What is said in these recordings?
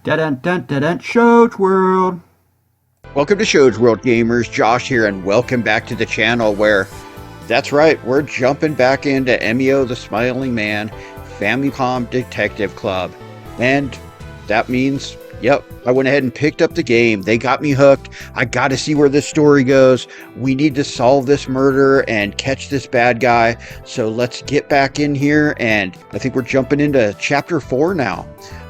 Dun-dun-dun-dun-dun, Shows World. Welcome to Shows World, gamers. Josh here, and welcome back to the channel where, that's right, we're jumping back into Emio the Smiling Man, Famicom Detective Club. And that means, yep, I went ahead and picked up the game. They got me hooked. I got to see where this story goes. We need to solve this murder and catch this bad guy. So let's get back in here, and I think we're jumping into Chapter 4 now.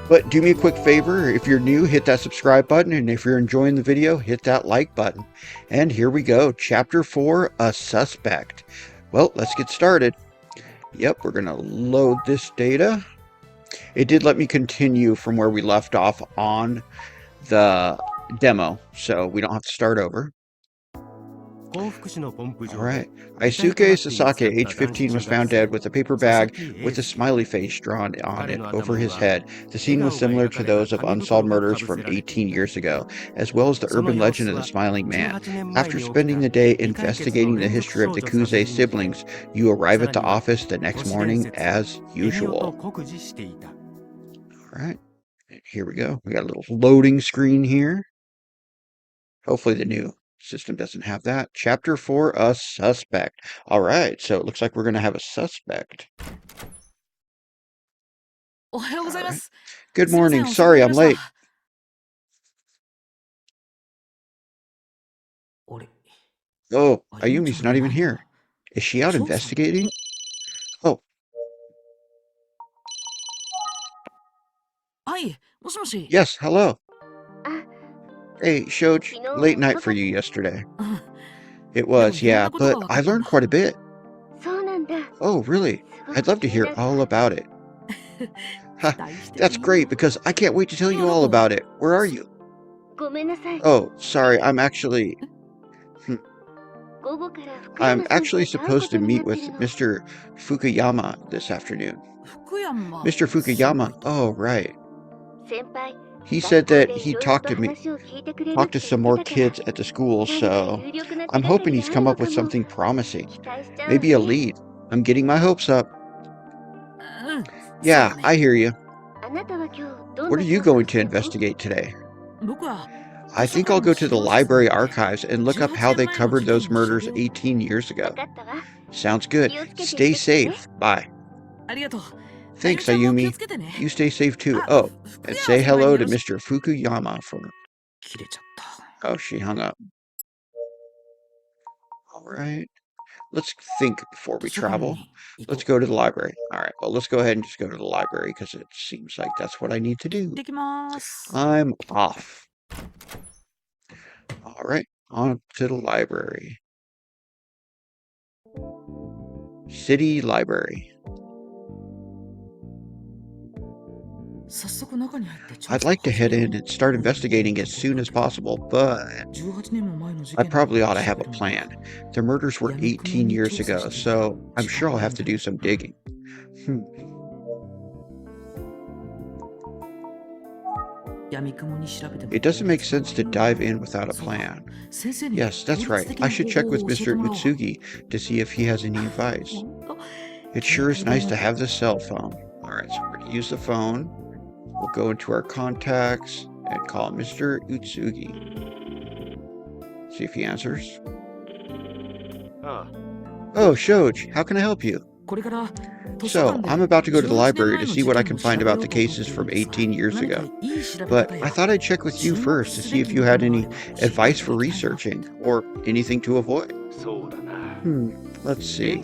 But do me a quick favor, if you're new, hit that subscribe button, and if you're enjoying the video, hit that like button. And here we go, Chapter 4, A Suspect. Well, let's get started. Yep, we're going to load this data. It did let me continue from where we left off on the demo, so we don't have to start over. Alright. Aisuke Sasaki, age 15, was found dead with a paper bag with a smiley face drawn on it over his head. The scene was similar to those of unsolved murders from 18 years ago, as well as the urban legend of the Smiling Man. After spending the day investigating the history of the Kuze siblings, you arrive at the office the next morning as usual. Alright. Here we go. We got a little loading screen here. Hopefully the new system doesn't have that. Chapter 4, A Suspect. All right, so it looks like we're going to have a suspect. Right. Good morning. Sorry, I'm late. Oh, Ayumi's not even here. Is she out investigating? Oh. Yes, hello. Hey, Shoj, late night for you yesterday. It was, yeah, but I learned quite a bit. Oh, really? I'd love to hear all about it. Ha, that's great, because I can't wait to tell you all about it. Where are you? Oh, sorry, I'm actually supposed to meet with Mr. Fukuyama this afternoon. Mr. Fukuyama? Oh, right. He said that he talked to some more kids at the school, so I'm hoping he's come up with something promising. Maybe a lead. I'm getting my hopes up. Yeah, I hear you. What are you going to investigate today? I think I'll go to the library archives and look up how they covered those murders 18 years ago. Sounds good. Stay safe. Bye. Thanks, Ayumi. You stay safe too. Oh, and say hello to Mr. Fukuyama for me. Oh, she hung up. All right. Let's think before we travel. Let's go to the library. All right. Well, let's go ahead and just go to the library because it seems like that's what I need to do. I'm off. All right. On to the library. City Library. I'd like to head in and start investigating as soon as possible, but I probably ought to have a plan. The murders were 18 years ago, so I'm sure I'll have to do some digging. It doesn't make sense to dive in without a plan. Yes, that's right. I should check with Mr. Utsugi to see if he has any advice. It sure is nice to have this cell phone. Alright, so we're going to use the phone. We'll go into our contacts and call Mr. Utsugi. See if he answers. Oh, Shoj, how can I help you? So, I'm about to go to the library to see what I can find about the cases from 18 years ago. But I thought I'd check with you first to see if you had any advice for researching, or anything to avoid. Let's see.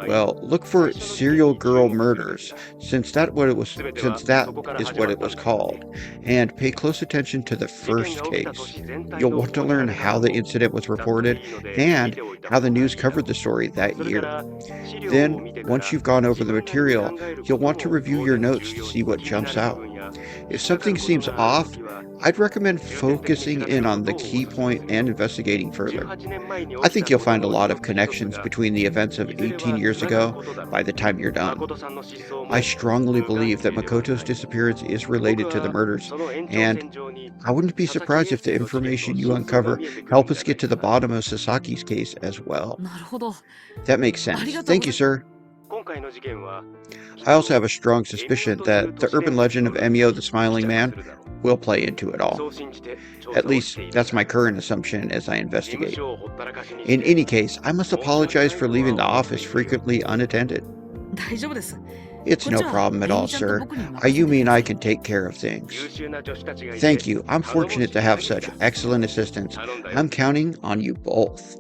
Well, look for serial girl murders, since that is what it was called, and pay close attention to the first case. You'll want to learn how the incident was reported and how the news covered the story that year. Then, once you've gone over the material, you'll want to review your notes to see what jumps out. If something seems off, I'd recommend focusing in on the key point and investigating further. I think you'll find a lot of connections between the events of 18 years ago by the time you're done. I strongly believe that Makoto's disappearance is related to the murders, and I wouldn't be surprised if the information you uncover help us get to the bottom of Sasaki's case as well. That makes sense. Thank you, sir. I also have a strong suspicion that the urban legend of Emio the Smiling Man will play into it all. At least, that's my current assumption as I investigate. In any case, I must apologize for leaving the office frequently unattended. It's no problem at all, sir. Ayumi and I can take care of things. Thank you. I'm fortunate to have such excellent assistants. I'm counting on you both.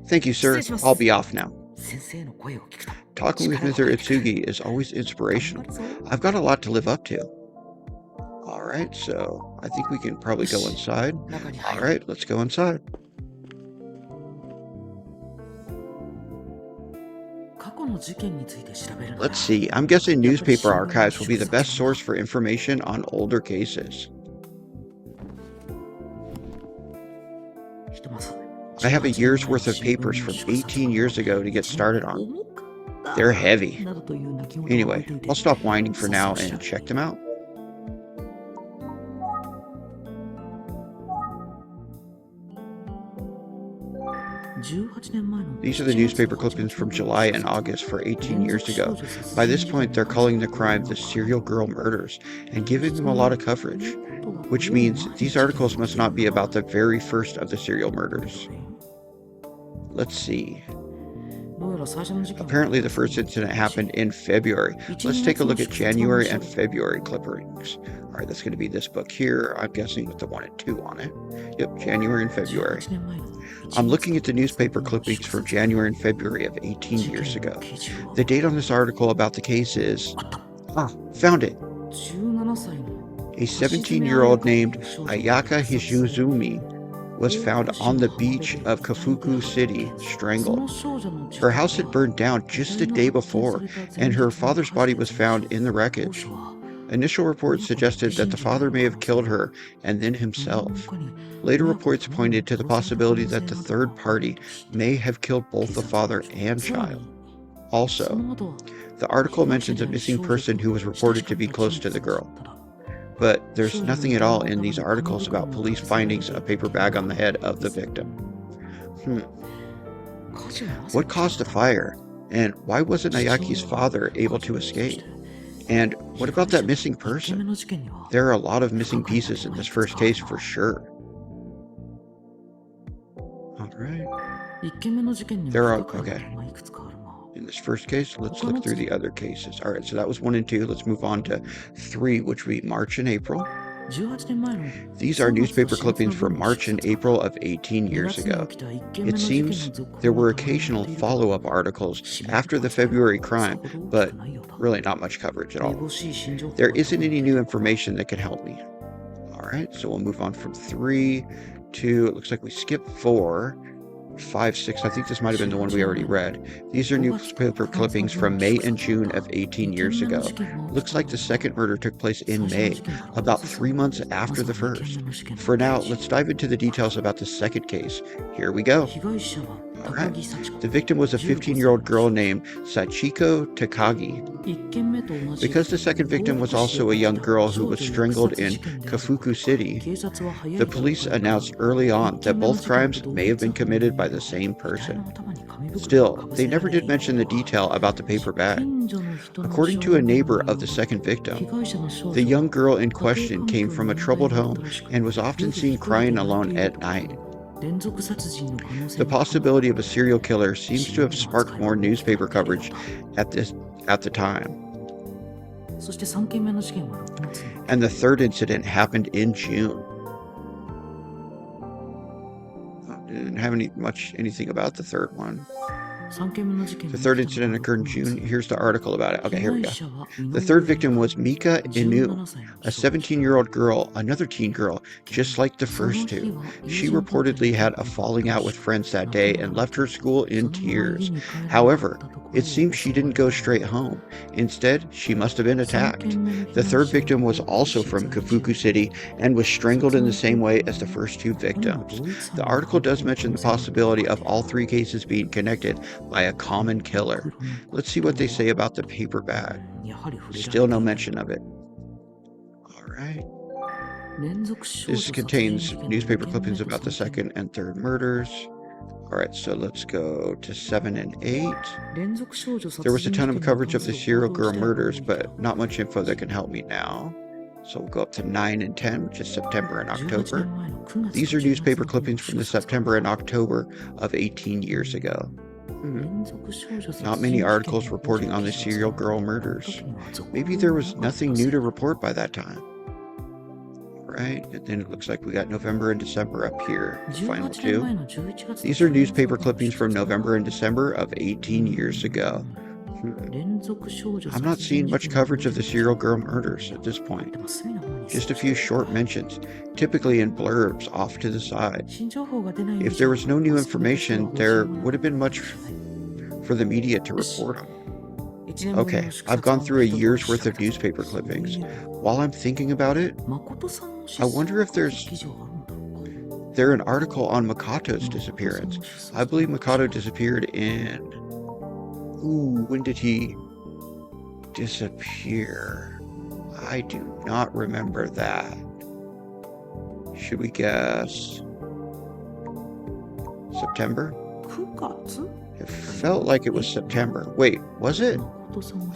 Thank you, sir. I'll be off now. Talking with Mr. Itsugi is always inspirational. I've got a lot to live up to. Alright, so I think we can probably go inside. Alright, let's go inside. Let's see, I'm guessing newspaper archives will be the best source for information on older cases. I have a year's worth of papers from 18 years ago to get started on. They're heavy. Anyway, I'll stop whining for now and check them out. These are the newspaper clippings from July and August for 18 years ago. By this point, they're calling the crime the serial girl murders and giving them a lot of coverage, which means these articles must not be about the very first of the serial murders. Let's see. Apparently the first incident happened in February. Let's take a look at January and February clippings. Alright, that's going to be this book here. I'm guessing with the 1 and 2 on it. Yep, January and February. I'm looking at the newspaper clippings from January and February of 18 years ago. The date on this article about the case is... found it! A 17-year-old named Ayaka Hishizumi was found on the beach of Kafuku City, strangled. Her house had burned down just the day before, and her father's body was found in the wreckage. Initial reports suggested that the father may have killed her and then himself. Later reports pointed to the possibility that the third party may have killed both the father and child. Also, the article mentions a missing person who was reported to be close to the girl. But there's nothing at all in these articles about police findings a paper bag on the head of the victim. What caused the fire? And why wasn't Ayaki's father able to escape? And what about that missing person? There are a lot of missing pieces in this first case for sure. Alright. Okay. In this first case, let's look through the other cases. Alright, so that was 1 and 2. Let's move on to 3, which would be March and April. These are newspaper clippings from March and April of 18 years ago. It seems there were occasional follow-up articles after the February crime, but really not much coverage at all. There isn't any new information that can help me. Alright, so we'll move on from 3 to, it looks like we skipped 4. 5, 6, I think this might have been the one we already read. These are newspaper clippings from May and June of 18 years ago. Looks like the second murder took place in May, about 3 months after the first. For now, let's dive into the details about the second case. Here we go. Alright. The victim was a 15-year-old girl named Sachiko Takagi. Because the second victim was also a young girl who was strangled in Kafuku City, the police announced early on that both crimes may have been committed by the same person. Still, they never did mention the detail about the paper bag. According to a neighbor of the second victim, the young girl in question came from a troubled home and was often seen crying alone at night. The possibility of a serial killer seems to have sparked more newspaper coverage at the time. And the third incident happened in June. Didn't have anything about the third one. The third incident occurred in June. Here's the article about it. Okay, here we go. The third victim was Mika Inu, a 17-year-old girl, another teen girl, just like the first two. She reportedly had a falling out with friends that day and left her school in tears. However, it seems she didn't go straight home. Instead, she must have been attacked. The third victim was also from Kafuku City and was strangled in the same way as the first two victims. The article does mention the possibility of all three cases being connected by a common killer. Let's see what they say about the paper bag. Still no mention of it. Alright. This contains newspaper clippings about the second and third murders. Alright, so let's go to 7 and 8. There was a ton of coverage of the serial girl murders, but not much info that can help me now. So we'll go up to 9 and 10, which is September and October. These are newspaper clippings from the September and October of 18 years ago. Not many articles reporting on the serial girl murders. Maybe there was nothing new to report by that time. Right, and then it looks like we got November and December up here, the final two. These are newspaper clippings from November and December of 18 years ago. I'm not seeing much coverage of the serial girl murders at this point. Just a few short mentions, typically in blurbs off to the side. If there was no new information, there would have been much for the media to report on. Okay, I've gone through a year's worth of newspaper clippings. While I'm thinking about it, I wonder if there's an article on Makato's disappearance. I believe Makato disappeared in... Ooh, when did he disappear? I do not remember that. Should we guess September? It felt like it was September. Wait, was it?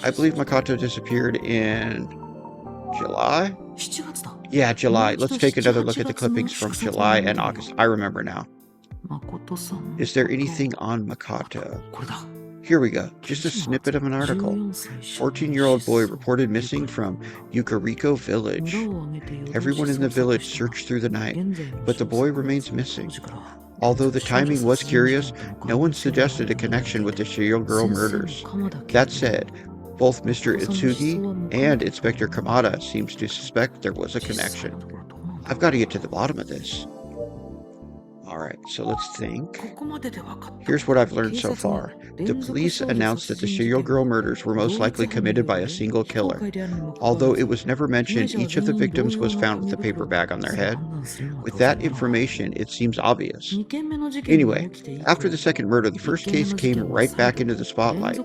I believe Makato disappeared in July? Yeah, July. Let's take another look at the clippings from July and August. I remember now. Is there anything on Makato? Here we go. Just a snippet of an article. 14-year-old boy reported missing from Yukariko village. Everyone in the village searched through the night, but the boy remains missing. Although the timing was curious, no one suggested a connection with the serial girl murders. That said, both Mr. Itsugi and Inspector Kamada seems to suspect there was a connection. I've got to get to the bottom of this. Alright, so let's think. Here's what I've learned so far. The police announced that the serial girl murders were most likely committed by a single killer. Although it was never mentioned, each of the victims was found with a paper bag on their head. With that information, it seems obvious. Anyway, after the second murder, the first case came right back into the spotlight.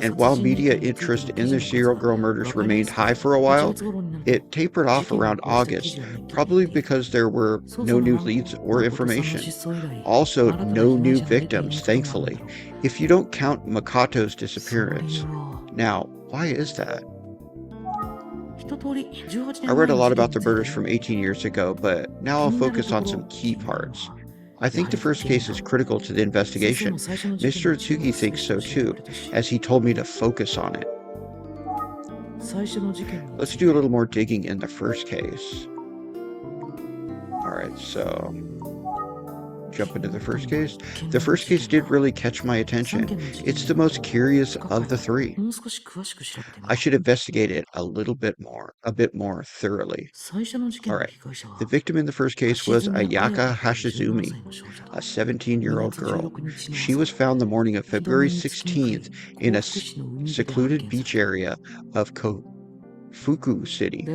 And while media interest in the serial girl murders remained high for a while, it tapered off around August, probably because there were no new leads or information. Also, no new victims, thankfully, if you don't count Makato's disappearance. Now, why is that? I read a lot about the murders from 18 years ago, but now I'll focus on some key parts. I think the first case is critical to the investigation. Mr. Itsugi thinks so too, as he told me to focus on it. Let's do a little more digging in the first case. Alright, so... jump into the first case. The first case did really catch my attention. It's the most curious of the three. I should investigate it a bit more thoroughly. Alright, the victim in the first case was Ayaka Hashizumi, a 17-year-old girl. She was found the morning of February 16th in a secluded beach area of Kofuku City.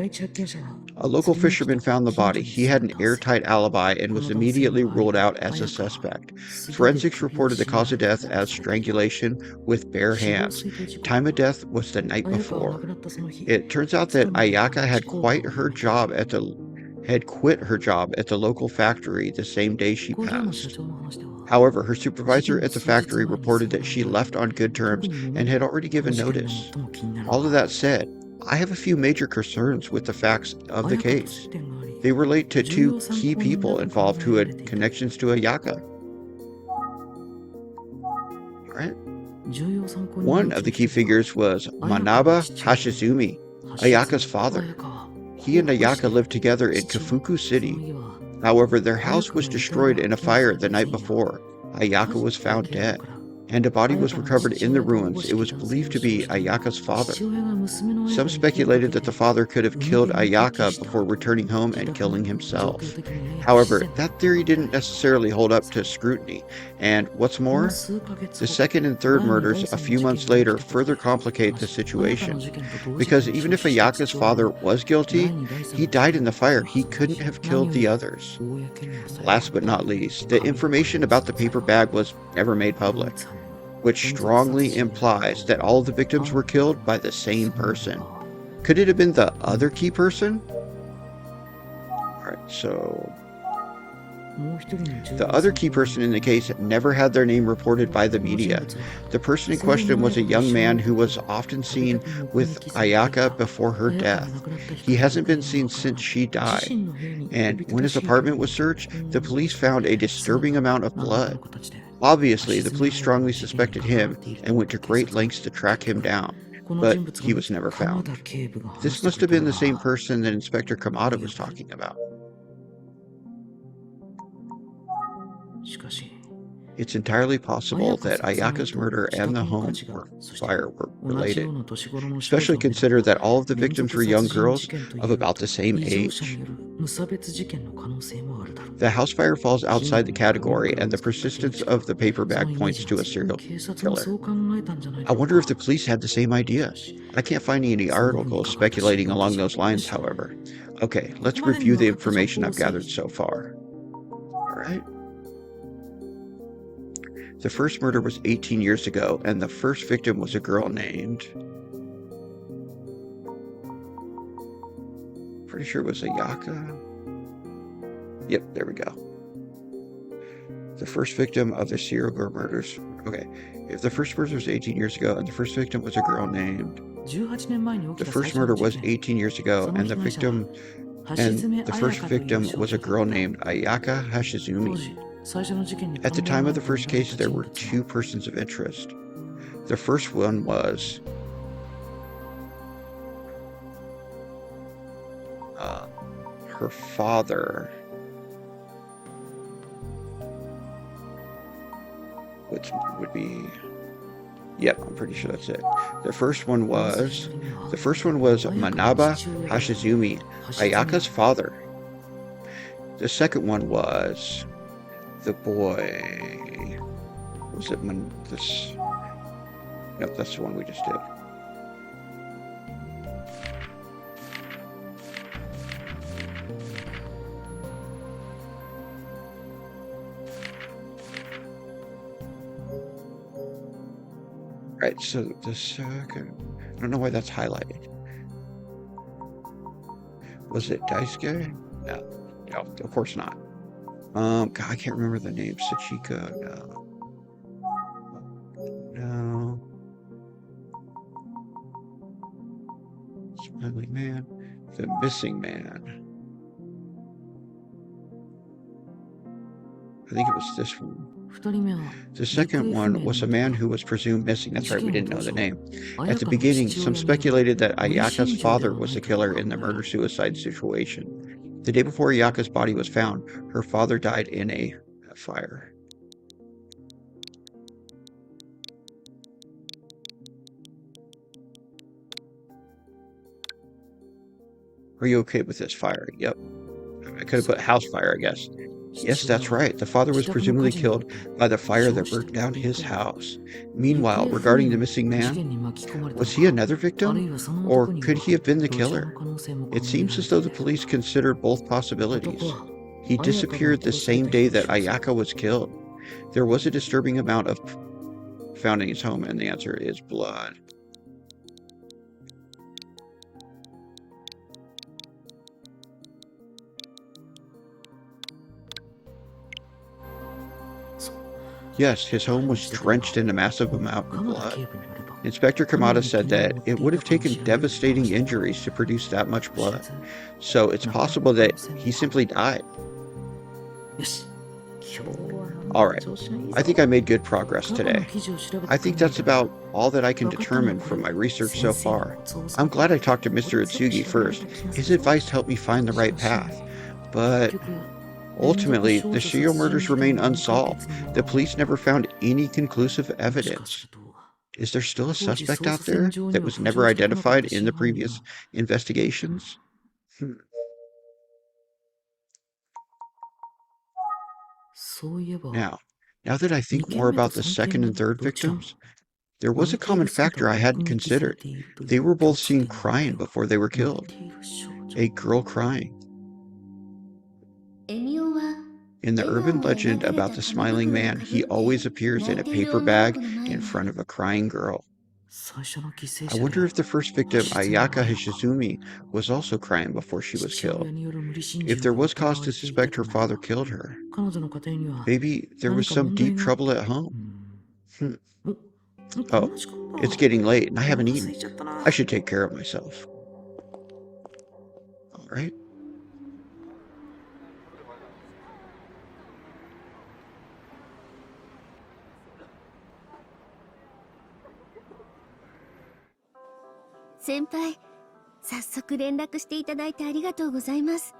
A local fisherman found the body. He had an airtight alibi and was immediately ruled out as a suspect. Forensics reported the cause of death as strangulation with bare hands. Time of death was the night before. It turns out that Ayaka had quit her job at the local factory the same day she passed. However, her supervisor at the factory reported that she left on good terms and had already given notice. All of that said, I have a few major concerns with the facts of the case. They relate to two key people involved who had connections to Ayaka. Right? One of the key figures was Manaba Hashizumi, Ayaka's father. He and Ayaka lived together in Kofuku City. However, their house was destroyed in a fire the night before. Ayaka was found dead, and a body was recovered in the ruins. It was believed to be Ayaka's father. Some speculated that the father could have killed Ayaka before returning home and killing himself. However, that theory didn't necessarily hold up to scrutiny, and what's more, the second and third murders a few months later further complicate the situation, because even if Ayaka's father was guilty, he died in the fire. He couldn't have killed the others. Last but not least, the information about the paper bag was never made public, which strongly implies that all of the victims were killed by the same person. Could it have been the other key person? Alright, so The other key person in the case never had their name reported by the media. The person in question was a young man who was often seen with Ayaka before her death. He hasn't been seen since she died. And when his apartment was searched, the police found a disturbing amount of blood. Obviously, the police strongly suspected him and went to great lengths to track him down, but he was never found. This must have been the same person that Inspector Kamada was talking about. It's entirely possible that Ayaka's murder and the home fire were related, especially consider that all of the victims were young girls of about the same age. The house fire falls outside the category, and the persistence of the paper bag points to a serial killer. I wonder if the police had the same idea. I can't find any articles speculating along those lines, however. Okay, let's review the information I've gathered so far. Alright. The first murder was 18 years ago, and the first victim was a girl named... Pretty sure it was Ayaka. Yep, there we go. The first victim of the serial murders... Okay, if the first murder was 18 years ago, and the first victim was a girl named... The first murder was 18 years ago, and the first victim was a girl named Ayaka Hashizumi. At the time of the first case, there were two persons of interest. The first one was her father, which would be, yep, I'm pretty sure that's it. The first one was Manaba Hashizumi, Ayaka's father. The second one was the boy. Was it this? Nope, that's the one we just did. Right, so the second... I don't know why that's highlighted. Was it Daisuke? No, of course not. God, I can't remember the name. Sachika, no. Smiling man. The missing man. I think it was this one. The second one was a man who was presumed missing. That's right, we didn't know the name. At the beginning, some speculated that Ayaka's father was the killer in the murder-suicide situation. The day before Ayaka's body was found, her father died in a fire. Are you okay with this fire? Yep. I could have put house fire, I guess. Yes, that's right. The father was presumably killed by the fire that burnt down his house. Meanwhile, regarding the missing man, was he another victim? Or could he have been the killer? It seems as though the police considered both possibilities. He disappeared the same day that Ayaka was killed. There was a disturbing amount of found in his home, and the answer is blood. Yes, his home was drenched in a massive amount of blood. Inspector Kamada said that it would have taken devastating injuries to produce that much blood. So it's possible that he simply died. Alright, I think I made good progress today. I think that's about all that I can determine from my research so far. I'm glad I talked to Mr. Itsugi first. His advice helped me find the right path. But ultimately, the serial murders remain unsolved. The police never found any conclusive evidence. Is there still a suspect out there that was never identified in the previous investigations? Now that I think more about the second and third victims, there was a common factor I hadn't considered. They were both seen crying before they were killed. A girl crying. In the urban legend about the smiling man, he always appears in a paper bag in front of a crying girl. I wonder if the first victim, Ayaka Hishizumi, was also crying before she was killed. If there was cause to suspect her father killed her, maybe there was some deep trouble at home. Oh, it's getting late and I haven't eaten. I should take care of myself. All right. Senpai, 早速連絡していただいてありがとうございます。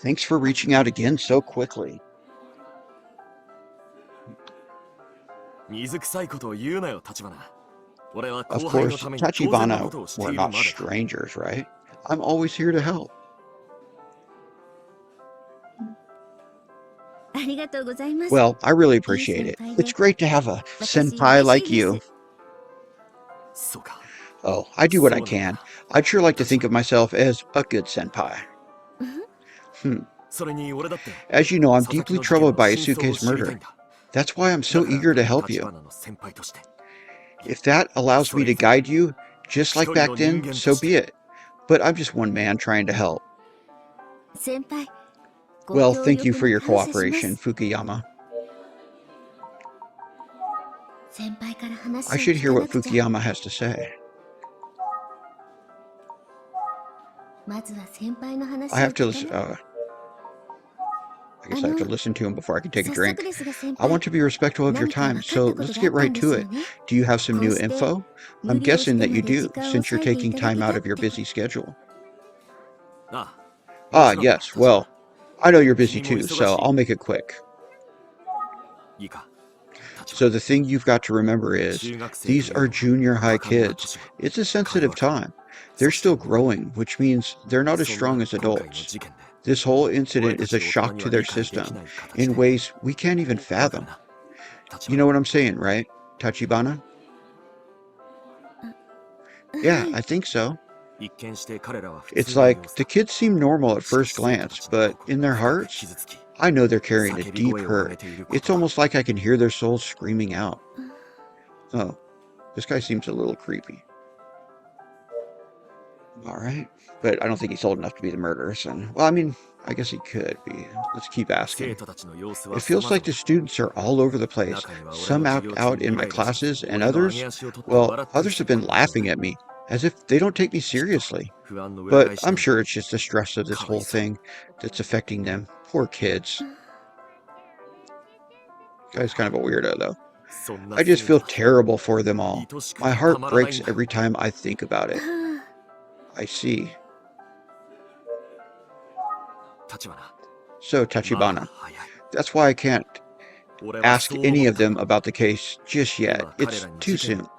Thanks for reaching out again so quickly. 水臭いことを言うなよ、立花。俺は Of 後輩の course, ために当然の Tachibana ことをして were いるま not でだ。 strangers, right? I'm always here to help. ありがとうございます。 Well, I really appreciate it. It's great to have a senpai like you. そうか。 Oh, I do what I can. I'd sure like to think of myself as a good senpai. それに俺だって As you know, I'm 佐々木 deeply の事件の troubled by 真相を Isuke's 知りたい murder. んだ。 That's why I'm so だから eager to help 立 you. 花の先輩として If that allows me to guide you, just like back then, so be it. But I'm just one man trying to help. 先輩、 Well, ご協 thank you 力 for に your 感謝します。 cooperation, Fukuyama. 先輩から話を I 聞 should か hear な what くちゃ。 Fukuyama has to say. まずは先輩の話を I have to 聞 listen. かな。 I guess I have to listen to him before I can take a 早 drink. 速ですが先 I 輩、 want to be respectful of your 何か分 time, かった so こと let's があ get ったん right で to すよ it. ね。 Do you have some こう new して info? 無 I'm 理をし guessing て that ま you で時 do, 間を since you're 割いてい taking ただ time け out たっ of your てこ busy と。 schedule. ああ、 Ah, もちろん、 yes. 立花。 Well, I know you're busy 君も too, 忙し so い。 I'll make it quick. いいか、立 So 花。 the thing you've got to remember is, 中学生と these いうの are は junior high 若めな kids. 年頃。 It's a 会 sensitive 話が。 time. そ They're して still 俺は growing, which means they're not as そんな strong as 今回の adults. 事件で This whole 俺 incident た is a ち大人 shock に to は their 理解で system きない形 in で ways we can't even わかる fathom. な、立 You 花。 know what I'm saying, right, Tachibana? は Yeah, い。 I think so. 一見して彼らは普 It's 通の様 like 子 the だ。 kids seem normal at しか first し生徒 glance, たちの but 心 in に their 深く hearts, 傷つき、 I know they're carrying a 叫び deep 声を上げ hurt. ているこ It's とだ。 almost like I can hear their souls screaming out. Oh, this guy seems a little creepy. All right, but I don't think he's old enough to be the murderer, son. Well, I mean, I guess he could be. Let's keep 生 asking. 徒たちの様子は It 様 feels 々 like the だ。 students are all over the place. 中には俺 Some の授 act 業中 out に in イ my ライラして classes, and 俺の上 others, げ足を取って well, 笑ってる others 人 have も been いるはず laughing だ。 at me, as if they don't take me きっと seriously. 不安の裏 But 返し I'm なんだ。 sure it's just the stress of this かわい whole そうに。 thing that's affecting them. Poor kids. Guy's kind of a weirdo, though. そんな I just 生徒 feel は terrible for them all. 愛しく My てた heart まらないん breaks だ。 every time I think about it. は I see. 立花、 So, まだ Tachibana, 早い。 that's why I can't 俺は ask そう思 any っ of た。 them about the case just yet. 今彼 It's らに too 事件 soon. の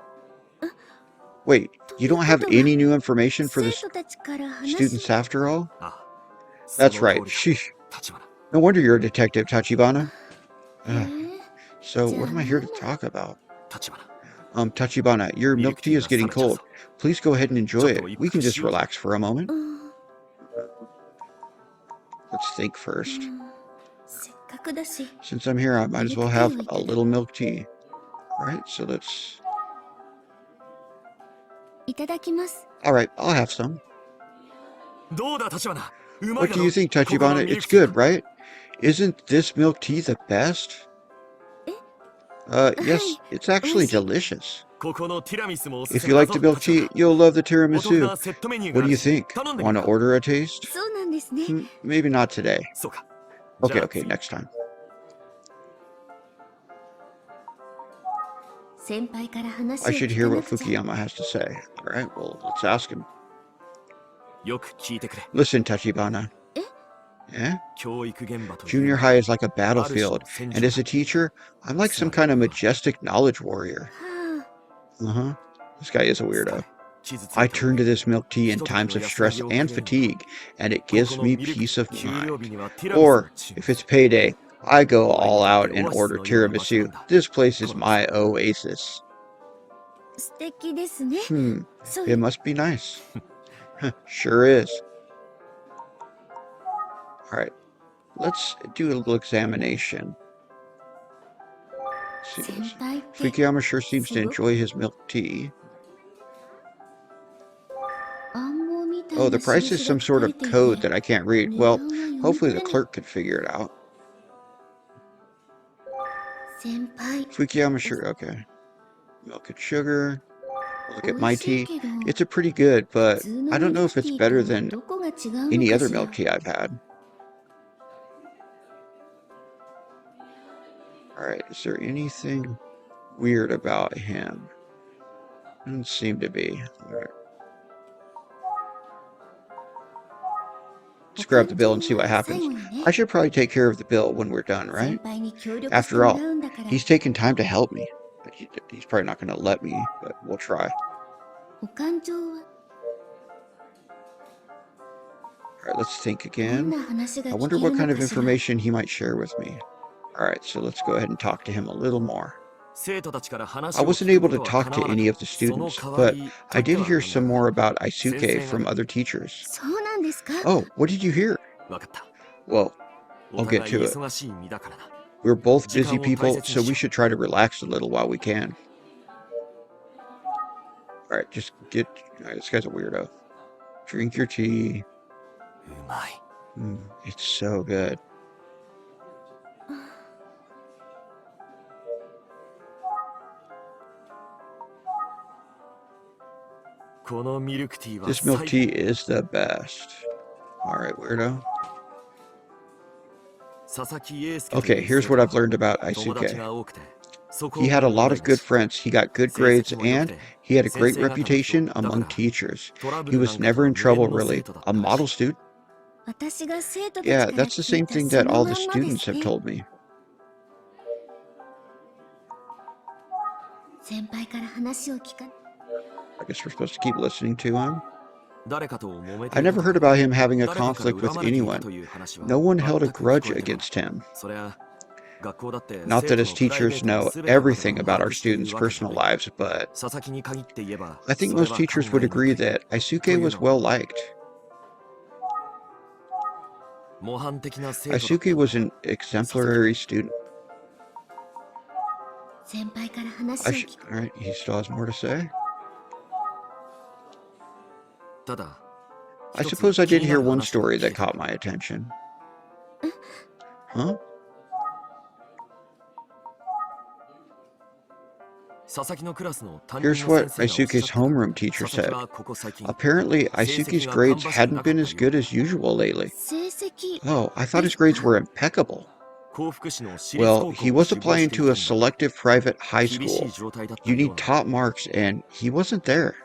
Wait, と you いう don't こ have とは any new information for 生 the 徒たちから話 students after all? ああ、そ That's の right. 通りだ。 Sheesh. 立花、 No wonder you're a detective, Tachibana. へ Ugh. え。 So, じゃ what あ am I 何 here to なの。 talk about? 立花、 Tachibana, your ミル milk クティ tea ー is が冷 getting めちゃう cold. ぞ。 Please go ahead and ちょ enjoy っ it. と一 We 服 can し just ようぜ。 relax for a moment. うん。 Let's think う first. ん。せっかくだし、 Since I'm here, I might ミ as ル well クティ have ーをい a ただ little milk tea. Alright, so let's... いただきます。 Alright, I'll have some. どうだ、立花。うまい What だ do ろ you think, ここの Tachibana? ミル It's クティー good, は。 right? Isn't this milk tea the best? え、 Yes, はい、 it's 美 actually 味しい。 delicious. ここのティラミスもおす If す you めだ like the ぞ、 milk 立花。 tea, you'll love the お得 tiramisu. なセットメニューが What あ do る you し、 think? 頼んでみる Want to か。 order a taste? そうなんですね。 Maybe not today. そうか。じ Okay, ゃあ okay, 次。 next time. 先輩から話 I を should 聞 hear かな what くちゃ。 Fukuyama has to say. Alright, well, let's ask him. よく聞いてくれ。 Listen, Tachibana. え、 Yeah? 教育現場という Junior の high は is like a ある種 battlefield, の戦 and 場 as だ。 a teacher, I'm like つ some まり kind of 俺は majestic knowledge warrior. はあ。 Uh-huh. This guy is a 疲 weirdo. れ、傷つ I いた turn 上 to に this milk tea in ひととき times の of 安ら stress ぎをく and れるのに、 fatigue, and it こ gives この me ミルク peace of 給料 mind. 日にはティラミスを Or, 注 if 文。 it's payday, I go 俺に all とっ out て and オアシス order のような場所なん tiramisu. だ。 This place is この my 店は。 oasis. 素敵ですね。 そ It う。 must be nice. Sure is. Alright. Let's do a little examination. Let's see this. Fukuyama sure seems to enjoy his milk tea. Oh, the price is some sort of code that I can't read. Well, hopefully the clerk can figure it out. Fukuyama sure, okay. Milk and sugar. Look at my tea. It's a pretty good, but I don't know if it's better than any other milk tea I've had. Alright, is there anything weird about him? Doesn't seem to be. Alright. Let's grab the bill and see what happens. I should probably take care of the bill when we're done, right? After all, he's taken time to help me. But he's probably not going to let me, but we'll try. Alright, let's think again. I wonder what kind of information he might share with me. Alright, so let's go ahead and talk to him a little more. I wasn't able to talk to any of the students, but I did hear some more about Aisuke from other teachers. Oh, what did you hear? Well, I'll get to it. We're both busy people, so we should try to relax a little while we can. Alright, just get... Alright, this guy's a weirdo. Drink your tea. It's so good. This milk tea is the best. Alright, weirdo. Okay, here's what I've learned about Aisuke. He had a lot of good friends, he got good grades, and he had a great reputation among teachers. He was never in trouble, really. A model student? Yeah, that's the same thing that all the students have told me. I guess we're supposed to keep listening to him. I never heard about him having a conflict with anyone. No one held a grudge against him. Not that as teachers know everything about our students' personal lives, but I think most teachers would agree that Aisuke was well liked. Aisuke was an exemplary student. Alright, he still has more to say. I suppose I did hear one story that caught my attention. Huh? Here's what Aisuke's homeroom teacher said. Apparently, Aisuke's grades hadn't been as good as usual lately. Oh, I thought his grades were impeccable. Well, he was applying to a selective private high school. You need top marks, and he wasn't there.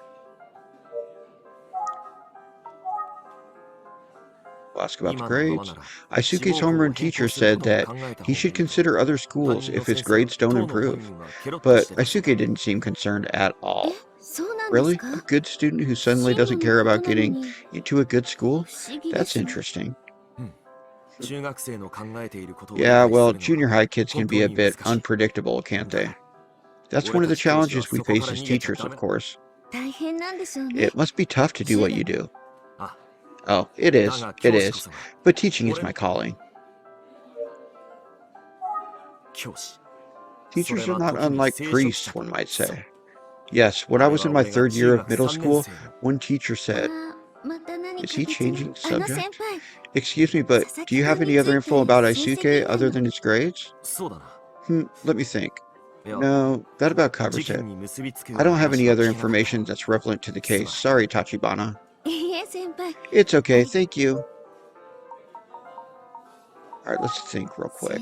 We'll ask about the grades. Aisuke's homeroom teacher said that he should consider other schools if his grades don't improve. But Aisuke didn't seem concerned at all. Really? A good student who suddenly doesn't care about getting into a good school? That's interesting. Yeah, well, junior high kids can be a bit unpredictable, can't they? That's one of the challenges we face as teachers, of course. It must be tough to do what you do. Oh, it is. It is. But teaching is my calling. Teachers are not unlike priests, one might say. Yes, when I was in my third year of middle school, one teacher said, is he changing subject? Excuse me, but do you have any other info about Aisuke other than his grades? Let me think. No, that about covers it. I don't have any other information that's relevant to the case. Sorry, Tachibana. It's okay, thank you. Alright, let's think real quick.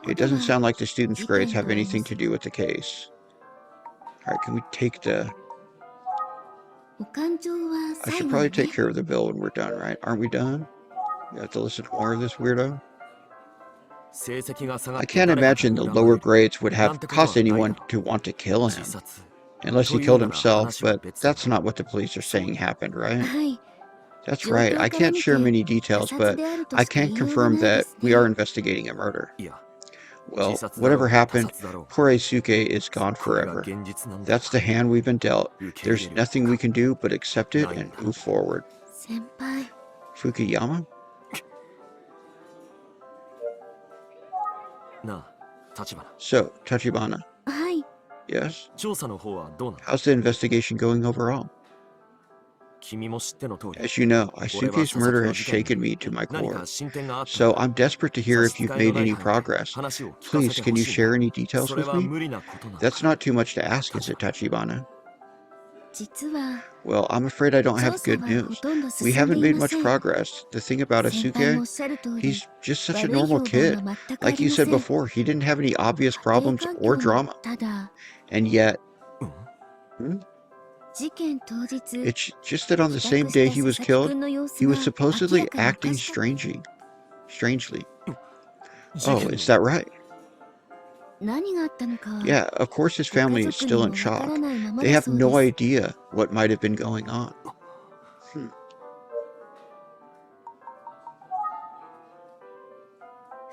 It doesn't sound like the students' grades have anything to do with the case. Alright, can we take the... I should probably take care of the bill when we're done, right? Aren't we done? You have to listen to more of this weirdo? I can't imagine the lower grades would have caused anyone to want to kill him. Unless he killed himself, but that's not what the police are saying happened, right? That's right, I can't share many details, but I can confirm that we are investigating a murder. Well, whatever happened, poor Aisuke is gone forever. That's the hand we've been dealt. There's nothing we can do but accept it and move forward. Fukuyama? So, Tachibana, はい。 yes? 調査の方はどうなの？ How's the investigation going overall? 君も知っての通り、 As you know, 俺は Isuke's 佐々 murder 木の has 事件 shaken に me to my 何 core. か進展があった So のか I'm desperate to 差 hear し if 支 you've えの made ない any 範囲で progress. 話を聞かせ Please, て can ほ you しいんだ。 share any details それ with は me? 無理なことなの That's か？ not too much to ask, is it, Tachibana? 実は Well, I'm afraid I don't 調 have 査 good はほ news. とんど We 進んで haven't い made ま much せん。 progress. The thing about 先輩もお Isuke, っしゃる通り、 he's just such a 悪い normal 評判 kid. は全くあ Like り you ま said せん。 before, he didn't have any obvious 家庭 problems 環 or 境に drama. ただ And yet, うん 事件当日 it's just that on the 帰 same 宅し day た he 佐 was 々木 killed, くんの様 he 子 was が明 supposedly らかにおか acting しかった。 strangely. 事 Oh, 件 is that right? 何があったのかは Yeah, of course his ご家 family is 族に still も in わから shock. ないまま They だ have そうで no す。 idea what might have been going on. Hmm.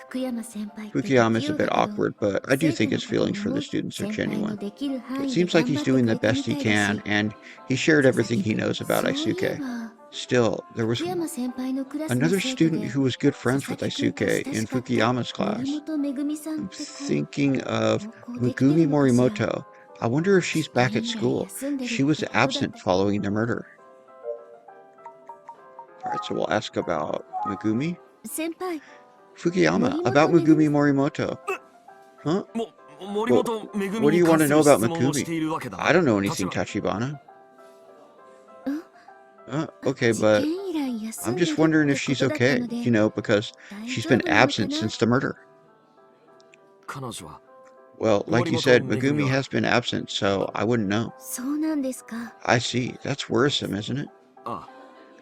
福山先輩って不 Fukuyama's a 器用 bit だけど awkward, but I do 生徒 think の his ことを feelings for 思 the うと students are 先輩の genuine. できる範 It 囲で seems like 頑 he's 張って doing く the れてる best み he たいだ can, し、 and he shared 佐々 everything 木 he くん knows そ about ういえ Isuke. ば Still, there 福 was 山先輩のクラスの another 生徒 student で who was good 佐 friends 々 with 木くんと Isuke 親 in しかった Fukuyama's 森 class. 本めぐみさんっ I'm て子 thinking of 登校できてる Megumi のかしら。 Morimoto. I wonder if she's 試験 back at 以来 school. 休んでる She っ was てことだっ absent た。 following the murder. Alright, so we'll ask about Megumi. 先輩、 Fukuyama, 森 about 本めぐみ Megumi Morimoto. Huh? 森 Well, 本めぐみ what do に you 関 want to す know る about 質問をし Megumi? ているわけだ I な。 don't know 立 anything, 花 Tachibana. うん Okay, 事 but 件以来休 I'm んでる just っ wondering て if こ she's とだった okay, ので because 大 she's 丈 been 夫なのか absent な。 since the murder. 彼女は Well, like you 森本 said, めぐみ Megumi は has been absent, so I wouldn't know. そうなんですか。 I see. That's worrisome, isn't it? あ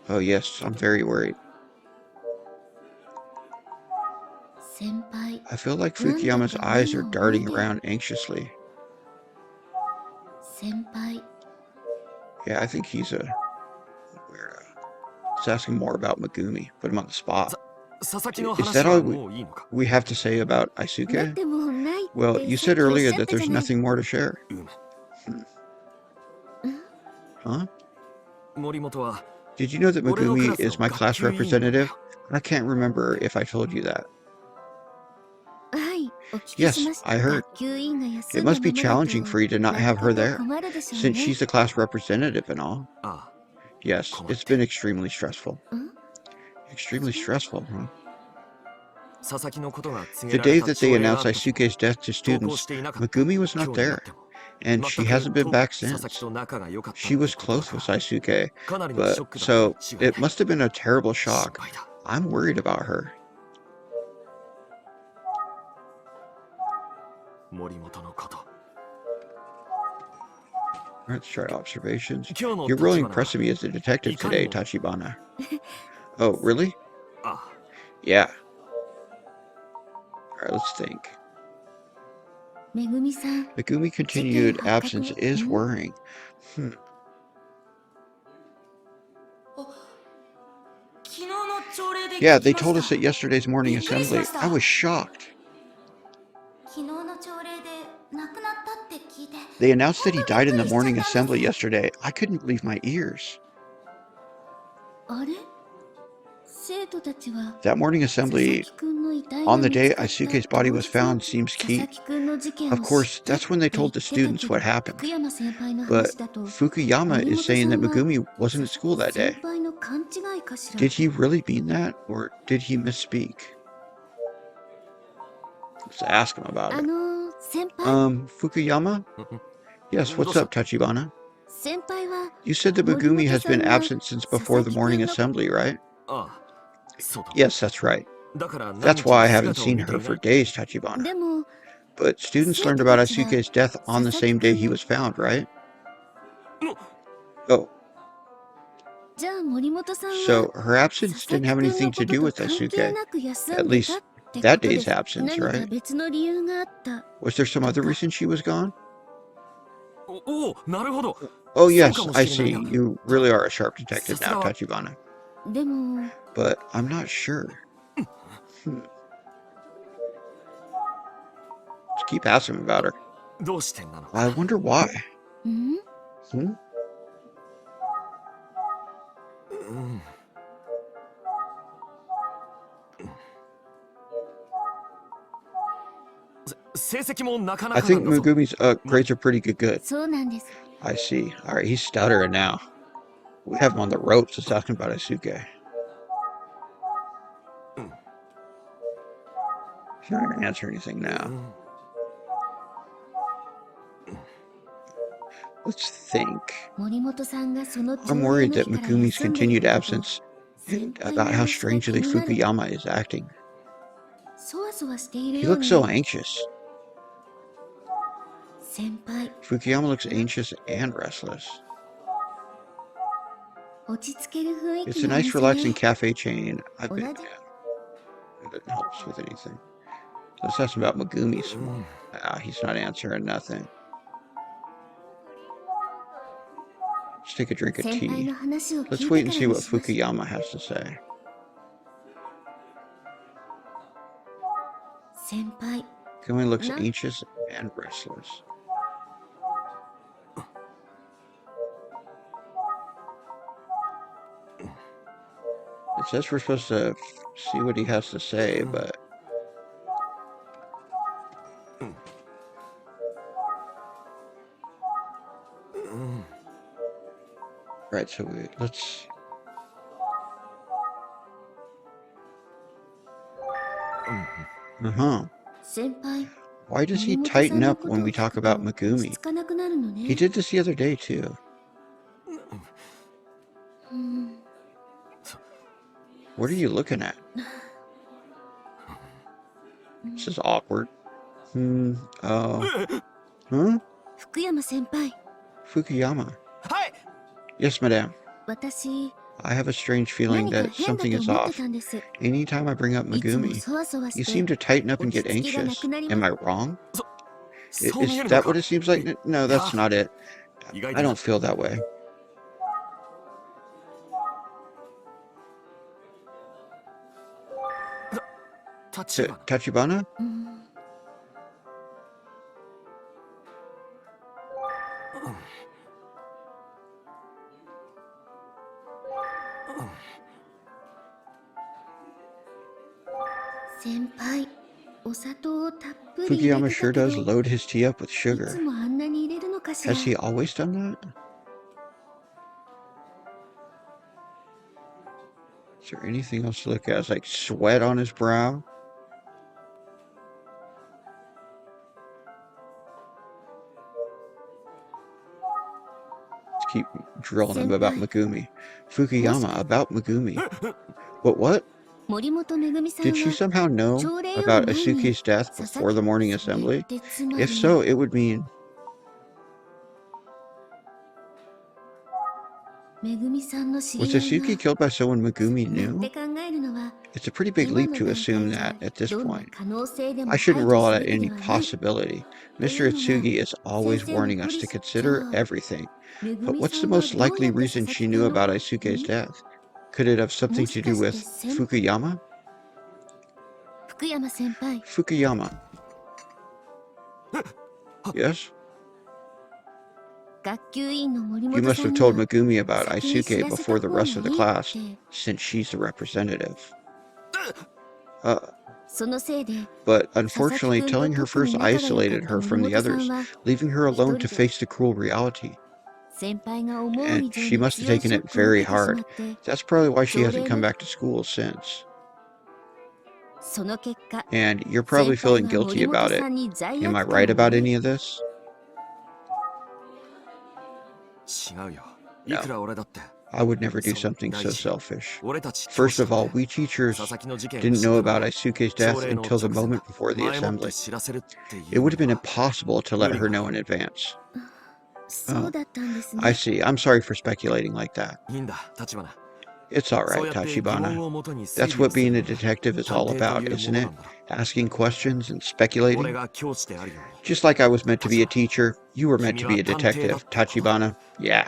Oh, yes, I'm very worried. 先輩、 I feel like なんだ Fukuyama's か eyes 目 are が重い darting ね。 around anxiously. 先輩、 Yeah, I think he's a weirdo. Let's ask him more about Megumi. Put him on the spot. 佐々木の Is that 話は all もういいのか？ we have to say about だっ Isuke? てもうないっ Well, て you さっ said きおっ earlier しゃっ that たじゃ there's ない。 nothing more to share. うむ Huh? 森本は Did you know that 俺のク Megumi ラスの is my 学 class 級委員なんだ representative? よ。 I can't remember if I told you that. はい、お聞き Yes, しました。 I heard. 学級委員が休 It んだ must be ままだと challenging for you to not な have か her な there, か困るでしょう since ね。 she's the class representative and all. あ Yes, it's been extremely stressful. ん Extremely stressful, huh? 佐々木のことが告 The げられ day た that 朝 they 礼があ announced った日も Isuke's death to 登校 students, していなかった Megumi was 今 not 日になっ there, ても and 全 she く hasn't been と back 佐々木 since. と仲が良かった She って was ことだ close with から Isuke, かなりのショ but ックだったに so 違い it ない。 must have been a terrible 心 shock. 配だ。 I'm worried about her. 森本のこと。 Let's try observations. 今日の You're really 立花 impressing me as a detective いかに today, も Tachibana. Oh, really? あ Yeah. Alright, let's think. めぐみさん、 Megumi continued 事件発覚。 absence is ん worrying. Hmm. 昨日の朝礼で Yeah, 聞 they きま told し us た it yesterday's morning びっくりしま assembly. した I was shocked. 昨日の朝礼で亡くなったって聞いて They announced that he 本当に died in び the っくりしちゃった morning んです assembly yesterday. I couldn't believe my ears. あれ生徒たちは That morning 佐々 assembly 木くんの遺体 on が the 見 day つかった Isuke's body 当 was 日 found seems 佐 key. 々木くんの事件を Of 知 course, った that's when they って言っ told the てたけ students ど what happened. 福山先輩の But 話だと Fukuyama 森 本 is さ saying ん that は Megumi wasn't at school that 先 day. 輩の勘違いかしら。 Did he really mean that, or did he misspeak? Let's ask him about it. 先輩、 Fukuyama? Yes, what's up, Tachibana? 先輩は You said that Megumi has been absent since before the morning 森本さんが assembly, right? あそうだ。 Yes, that's right. だから何 That's 日 why も I haven't 姿を seen 見て her いな for い。 days, Tachibana. でも But students learned about Isuke's death on the same day he was found, right? Oh, じゃあ森本さんは so her 佐 absence 々 didn't have 木くん anything の to こと do と with 関係 Isuke. なく休 At んで least たってこ that とで day's す。 absence, 何か right? 別の理由があった。 Was there some other reason she was gone? おお、なるほど。 Oh そう yes, かも I しれない see. な。 You really are a sharp detective now, さすがは Tachibana. でも But I'm not sure. Hmm. Let's keep asking about her. どうしてなのか。 I wonder why. ん Hmm? うん。I think Megumi's grades are pretty good. そうなんです。 I see. Alright, he's stuttering now. We have him on the ropes just talking about Isuke. He's not going to answer anything now. Let's think. 森本さんがその I'm 朝礼 worried の that 日から Megumi's 休んでい continued ること absence 先 and 輩の about how 様子が気 strangely になる Fukuyama is acting. そわそわしている He よう looks に so anxious. 先輩 Fukuyama looks anxious and restless. 落ち着ける雰囲 It's 気 a のお nice 店 relaxing ね cafe chain. I've been... Onadi? Yeah, that helps with anything. Let's ask him about Megumi some more. He's not answering nothing. Let's take a drink of 先輩 tea. の話を Let's 聞い wait て and から see に what しましょう Fukuyama has to say. 先輩 Megumi looks No. anxious and restless. It says we're supposed to see what he has to say, but... Right, so let's... Uh-huh. 先輩 Why does he 森本さ tighten んの up こと when を we 聞 talk くと about 落ち Megumi? 着かなくなるのね He did this the other day, too. うん What are you looking at? This is awkward. Huh? 福山先輩 Fukuyama. はい Yes, madame. 私 I have a strange feeling 何か that 変だ something と is 思って off. たんです Anytime I bring up いつも Megumi, そわそわ you して seem to tighten up and get 落ち着きがな anxious. くなり Am ま I す wrong? そう見え Is るの that か what it seems like? No, that's not it. 意外 I だ don't feel that way. Tachibana? うん 先輩お砂糖をたっぷり入れ Fukuyama て sure たけ does ど load his tea up with い sugar. つもあんなに入れるのかしら Has he always done that? Is there anything else to look at? Is like sweat on his brow? Let's keep drilling him about Megumi. Fukuyama, about Megumi. What? 森本めぐみさん Did she は somehow know 朝礼より about 前に Asuke's death 佐 before 々 the 木 morning それ assembly? ってつまり If so, it would mean... めぐみさんの知り Was 合い Asuke が killed by someone Megumi なん knew? て考えるのは It's a pretty big 今 leap の to 段 assume 階じゃ that at this どんな point. 可能性でも I 排 shouldn't 除 rule す out べきで any はない possibility. と Mr. いうのが Itsugi is 先 always 生の warning ポ us リ to シー consider じゃ everything. めぐ But み what's さ the んが most どうや likely って reason 佐 she 々木 knew 君の about Isuke's death? Could it have something to do もし with かして先 Fukuyama? 福山先輩 Fukuyama. Yes? 学級委員の森 You 本 must さ have んに told は Megumi about 先に知 Isuke らせ before た the 方がい rest of the い class, って since she's the representative. そのせいで But 佐々木 unfortunately, 君と telling her 特に first 仲が良かっ isolated た her 森 from the 本さん others, は leaving her 一 alone 人 to で face the cruel reality. 先輩が思う And 以上 she に must have 強い taken ショ it ックを受 very けてしま hard. って That's probably why she 朝 hasn't 礼 come の back to school since. その結果 And you're 先 probably 輩 feeling は guilty 森本 about さ it. んに罪 Am I 悪 right 感を about ね any of this? 違うよいくら俺だって I would never do その something 大 so 事 selfish. 俺たち First 教 of 師だ all, って we teachers 佐々木の事件を didn't 知る know の about も Isuke's 朝 death 礼の until the 直前 moment だ before the 前もって assembly. 知らせるってい It う would have の been は impossible to let her Really? know in advance. そうだったんです I ね see. I'm sorry for speculating like that. いいんだ立花 It's all そう right, やって疑問 Tachibana. をもとに That's 推理 what をする being の a が detective is 探 all 偵と about, いう isn't もの it? なんだろ Asking questions and 俺 speculating. が教師であるように Just like I was meant to be a teacher, you were meant to be a 君は探偵だ detective, ってこと Tachibana. Yeah.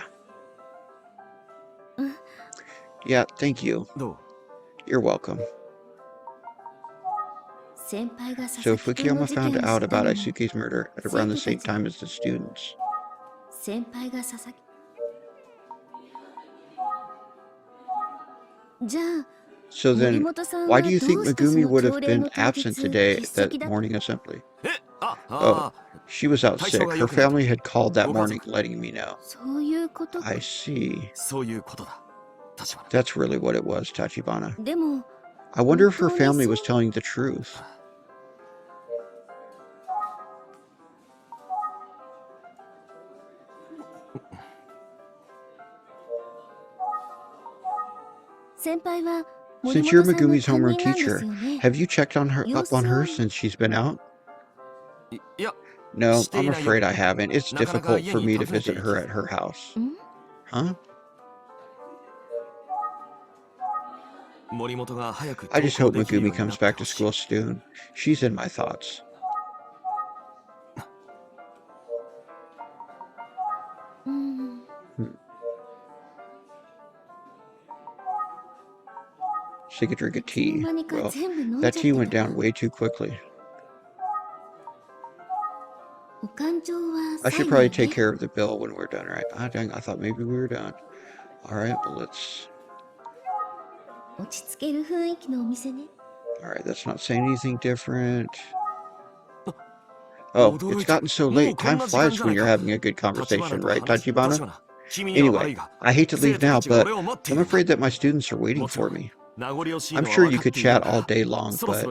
うん Yeah, thank you. どう You're welcome. 先輩が佐 So 々木君の Fukuyama 事件 found を知 out った about のも Isuke's murder at around the same time as the students. 先輩が佐々木じゃあ So 森 then, 本さん why は do ど you う think してそ Megumi の would 朝 have 礼の been 当日 absent today 欠 at 席 that だ morning assembly? え Oh, she was out sick. Her family had called that morning letting me know. そういうことか。 I see. そういうことだ、立花。 That's really what it was, Tachibana. でも、 I wonder if her family was telling the truth. 先輩は Since you're Megumi's homeroom teacher, have you checked on her up on her since she's been out? いや、 No, I'm afraid I haven't. It's difficult for me to visit her at her house. Huh? 森本が早く I just hope 登校できるよう Megumi にな comes って back to ほしい。 school soon. She's in my thoughts. She could drink a tea. Well, that tea went down way too quickly. お勘定は I 最 should 後 probably ね take care of the bill when we're done, right? Ah, dang, I thought maybe we were done. Alright, well, let's... 落ち着ける雰囲気のお店ね。 Alright, that's not saying anything different. Oh, it's gotten so late. Time flies when you're having a good conversation, right, Tachibana? Anyway, I hate to leave now, but I'm afraid that my students are waiting for me. I'm sure you could chat all day long, but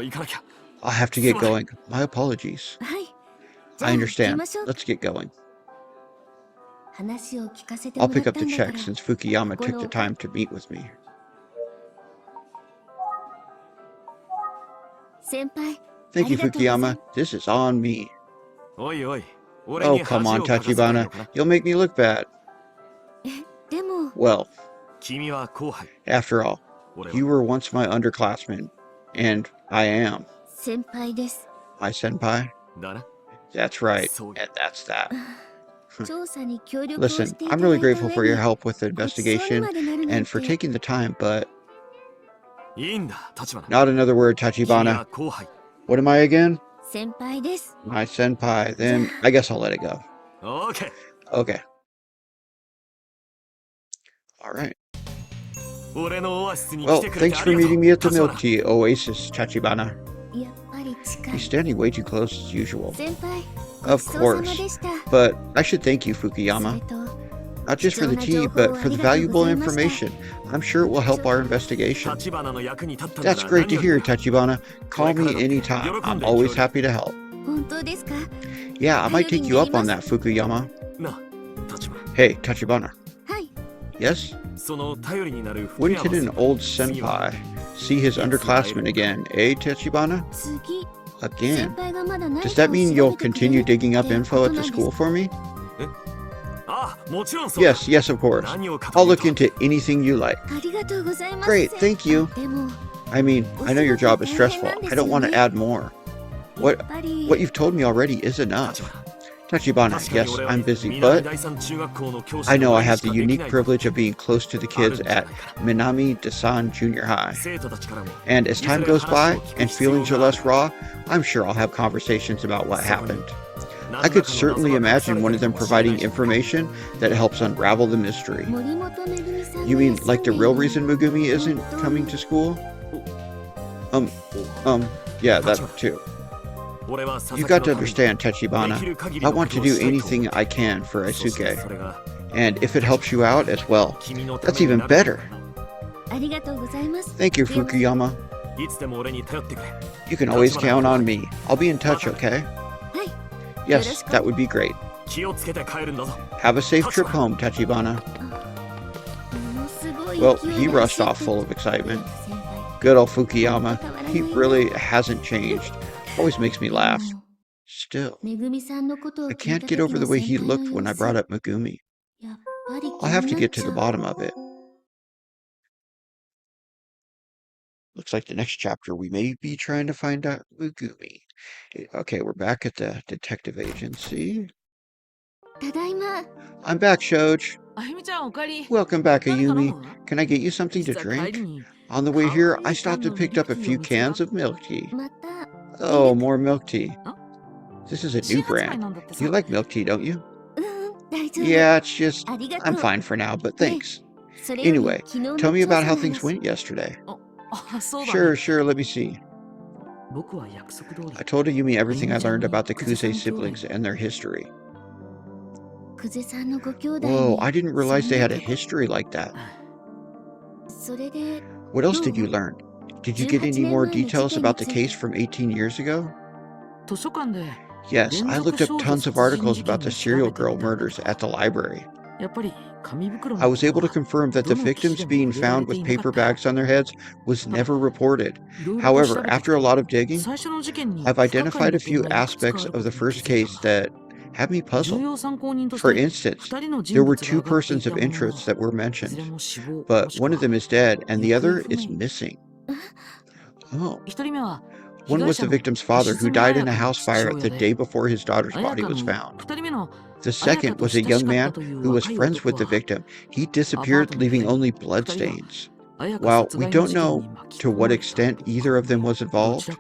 I'll have to get going. My apologies. はい。 I じゃあ行き understand. ましょう。 Let's get going. 話を聞かせて I'll もら pick っ up た the んだか check ら。 since Fukuyama took the time to meet with me. 先輩、 Thank you, ありがとうございます。 Fukuyama. This is on me. おいおい、俺 Oh, に come 恥 on, をかかせない Tachibana. のかな。 You'll make me look bad. でも、 Well, 君は後輩。 after all, 俺 you は were once my underclassman, and I am 先輩です。 my senpai. だな。 That's right, そう。 and that's that. 調査に協力をし Listen, ていた I'm だ really いた grateful 上 for your に、 help with the ごちそうに investigation までなるなん and for て。 taking the time, but いいんだ、立花。 not another word, 君 Tachibana. は後輩。 What am I again? 先輩です。 My senpai. Then I guess I'll let it go. オーケ Okay. All right. ー。俺のオアシスに Well, 来てくれて thanks あ for りがと meeting う。 me at the 立 milk 花。 tea oasis, Tachibana. やっぱり近 He's い。 standing way too close as usual. 先輩、ご Of ちそうさま course. でした。 But I should thank you, それ Fukuyama. と、 Not just for the tea, but for the valuable information. I'm sure it will help our investigation. 立花の役に立ったんだ That's な。 great to 何よ hear, りだ。 Tachibana. Call me anytime. I'm always happy to help. 本当ですか？ Yeah, I might take you up on that, Fukuyama. な、立花。 Hey, Tachibana. はい。 Yes? その頼りになる福 When 山 can さ an ん。 old senpai see his underclassman again, eh, Tachibana? 次、 Again? 先輩がまだ何かを Does that mean 調 you'll べてくれ continue るって digging up こ info と at な the んです school for me? あ、もちろんそう。 Yes, yes, of course. 何をか I'll という look と into anything you like. ありがとうございます。 Great, thank you. でも、 I mean, I know your job is stressful. I don't want to add more. やっぱり What you've told me already is 立 enough. 花。 Tachibana, 確かに yes, 俺は I'm busy, 南 but 第三中学校の教師 I の know I 前に have し the かでき unique ない privilege of being close to the kids at Minami Dasan Junior High. 生徒たちからも And as time goes by and feelings are less raw, I'm sure I'll have conversations about what happened. I could certainly imagine one of them providing information that helps unravel the mystery. 森本めぐみさん You が mean 休ん like the でい real る reason Megumi isn't coming to school? Yeah, that too. 俺は佐 You 々 got 木 to のために understand, でき Tachibana. る限り I の want こと to を do したいと思う anything I can for そして Isuke. それが And if it helps you out as well, 君のた that's めに even なる better. ありがとうございます。 Thank you, Fukuyama. いつでも俺に頼ってくれ You can always count on me. I'll be in touch, okay? はい。 Yes, that would be great. 気をつけて帰るんだぞ Have a safe trip home, Tachibana. ものすごい Well, 勢い he で rushed 走 off って full of excitement. 先輩 Good old Fukuyama. He really hasn't changed. Always makes me laugh. でも Still, めぐみさんのことを I 聞い can't た get 時 over の the way 先 he 輩の looked when I 様子 brought up Megumi. やっぱり気 I'll に have な to っ get ち to ゃ the う。 bottom of it. Looks like the next chapter we may be trying to find out Megumi. Okay, we're back at the detective agency. ただいま。 I'm back, Shoj. あゆみちゃんおかえり。 Welcome back, 何か飲 Ayumi. む？ Can I get you something to 実は帰 drink? りに On the way here, I Kawaii-san stopped and no picked up a milk few tea を見つけた。 cans of milk tea. また。 Oh, more milk tea. あ？ This is a 新 new 発売 brand. なんだってさ。 You like milk tea, don't you? 大丈夫。 Yeah, it's just ありがと I'm う。 fine for now, but ね thanks. それより Anyway, 昨日の tell me 調査 about の how things 話。 went yesterday. あ、そうだ Sure, ね。 sure, let me see. I told Ayumi everything I learned about the Kuze siblings and their history. Whoa, I didn't realize they had a history like that. What else did you learn? Did you get any more details about the case from 18 years ago? Yes, I looked up tons of articles about the serial girl murders at the library. I was able to confirm that the victims being found with paper bags on their heads was never reported. However, after a lot of digging, I've identified a few aspects of the first case that have me puzzled. For instance, there were two persons of interest that were mentioned, but one of them is dead and the other is missing. Oh. One was the victim's father, who died in a house fire the day before his daughter's body was found. The second was a young man who was friends with the victim. He disappeared, leaving only bloodstains. While we don't know to what extent either of them was involved,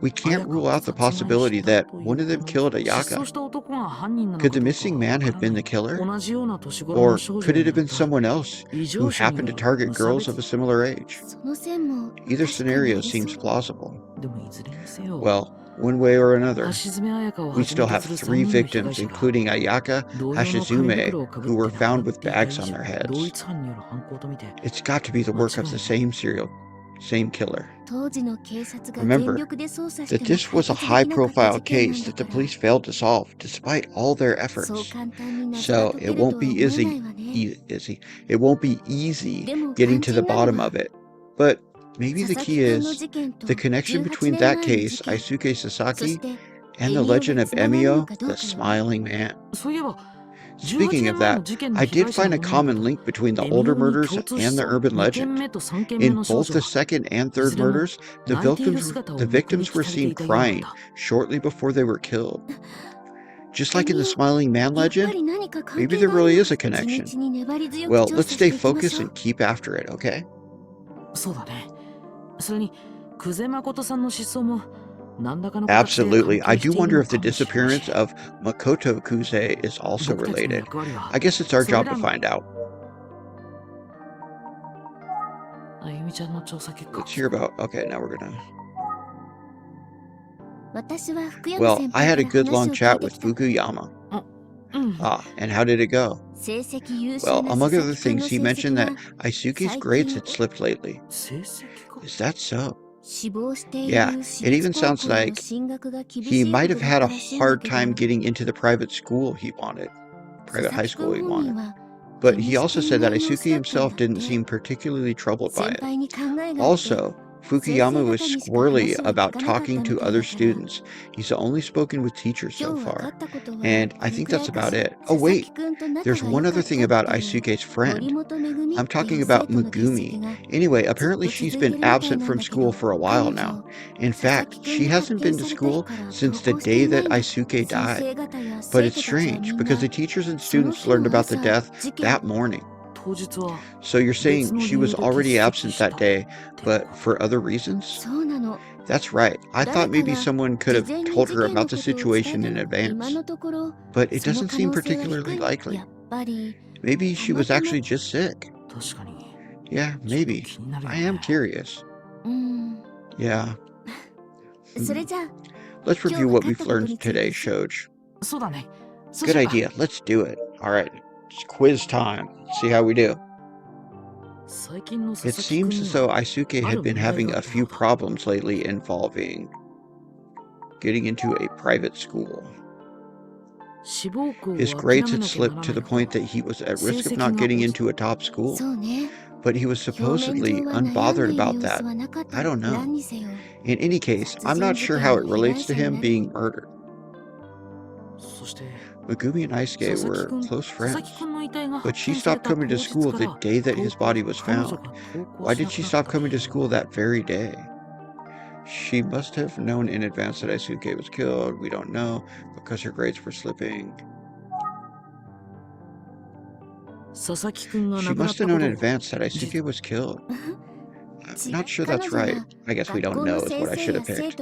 we can't rule out the possibility that one of them killed Ayaka. Could the missing man have been the killer? Or could it have been someone else who happened to target girls of a similar age? Either scenario seems plausible. Well, one way or another, we still have 3 victims, including Ayaka, Hashizume, who were found with bags on their heads. It's got to be the work of the same killer. Remember that this was a high-profile case that the police failed to solve, despite all their efforts. So it won't be easy getting to the bottom of it. But maybe the key is the connection between that case, Aisuke Sasaki, and the legend of Emio, the Smiling Man. Speaking of that, I did find a common link between the older murders and the urban legend. In both the second and third murders, the victims were seen crying shortly before they were killed. Just like in the Smiling Man legend, maybe there really is a connection. Well, let's stay focused and keep after it, okay? Absolutely. I do wonder if the disappearance of Makoto Kuze is also related. I guess it's our job to find out. Let's hear about... Okay, now we're gonna... Well, I had a good long chat with Fukuyama. And how did it go? Well, among other things, he mentioned that Aisuke's grades had slipped lately. Is that so? Yeah, it even sounds like he might have had a hard time getting into the private high school he wanted. But he also said that Aisuke himself didn't seem particularly troubled by it. Also, Fukuyama was squirrely about talking to other students. He's only spoken with teachers so far. And I think that's about it. Oh wait, there's one other thing about Aisuke's friend. I'm talking about Megumi. Anyway, apparently she's been absent from school for a while now. In fact, she hasn't been to school since the day that Aisuke died. But it's strange, because the teachers and students learned about the death that morning. So you're saying she was already absent that day, but for other reasons? That's right. I thought maybe someone could have told her about the situation in advance. But it doesn't seem particularly likely. Maybe she was actually just sick. Yeah, maybe. I am curious. Yeah. Let's review what we've learned today, Shoj. Good idea. Let's do it. Alright. It's quiz time. See how we do. It seems as though Aisuke had been having a few problems lately involving getting into a private school. His grades had slipped to the point that he was at risk of not getting into a top school. But he was supposedly unbothered about that. I don't know. In any case, I'm not sure how it relates to him being murdered. Megumi and Aisuke were close friends, but she stopped coming to school the day that his body was found. Why did she stop coming to school that very day? She must have known in advance that Aisuke was killed. We don't know, because her grades were slipping. She must have known in advance that Aisuke was killed. I'm not sure that's right. I guess we don't know is what I should have picked.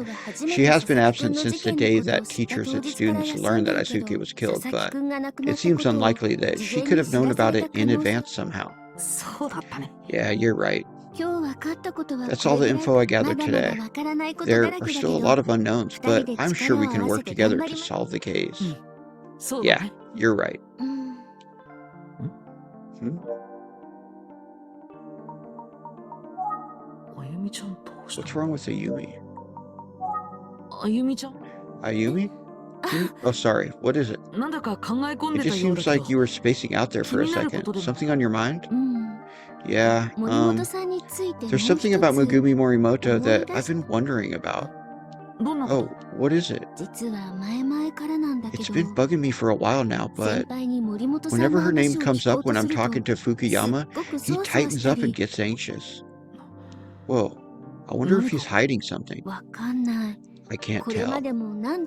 She has been absent since the day that teachers and students learned that Aisuke was killed, but it seems unlikely that she could have known about it in advance somehow. Yeah, you're right. That's all the info I gathered today. There are still a lot of unknowns, but I'm sure we can work together to solve the case. Yeah, you're right. What's wrong with Ayumi? Ayumi? Oh, sorry. What is it? It just seems like you were spacing out there for a second. Something on your mind? Yeah, there's something about Megumi Morimoto that I've been wondering about. Oh, what is it? It's been bugging me for a while now, but whenever her name comes up when I'm talking to Fukuyama, he tightens up and gets anxious. Whoa, I wonder if he's hiding something. I can't tell.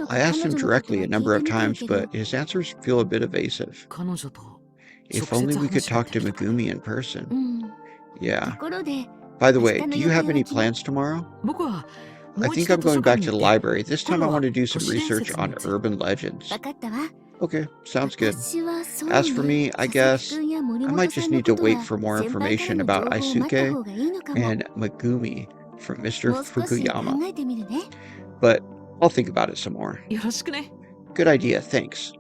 I asked him directly a number of times, but his answers feel a bit evasive. If only we could talk to Megumi in person. Yeah. By the way, do you have any plans tomorrow? I think I'm going back to the library. This time I want to do some research on urban legends. Okay, sounds good. As for me, I guess I might just need to wait for more information about Aisuke and Megumi from Mr. Fukuyama. But I'll think about it some more. Good idea, thanks.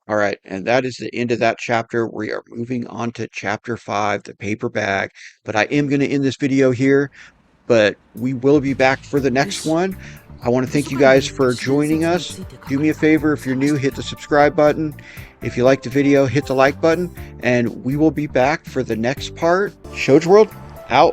All right, and that is the end of that chapter. We are moving on to chapter 5, the paper bag. But I am going to end this video here, but we will be back for the next one. I want to thank you guys for joining us. Do me a favor, if you're new, hit the subscribe button. If you liked the video, hit the like button, and we will be back for the next part. Shojo World, out.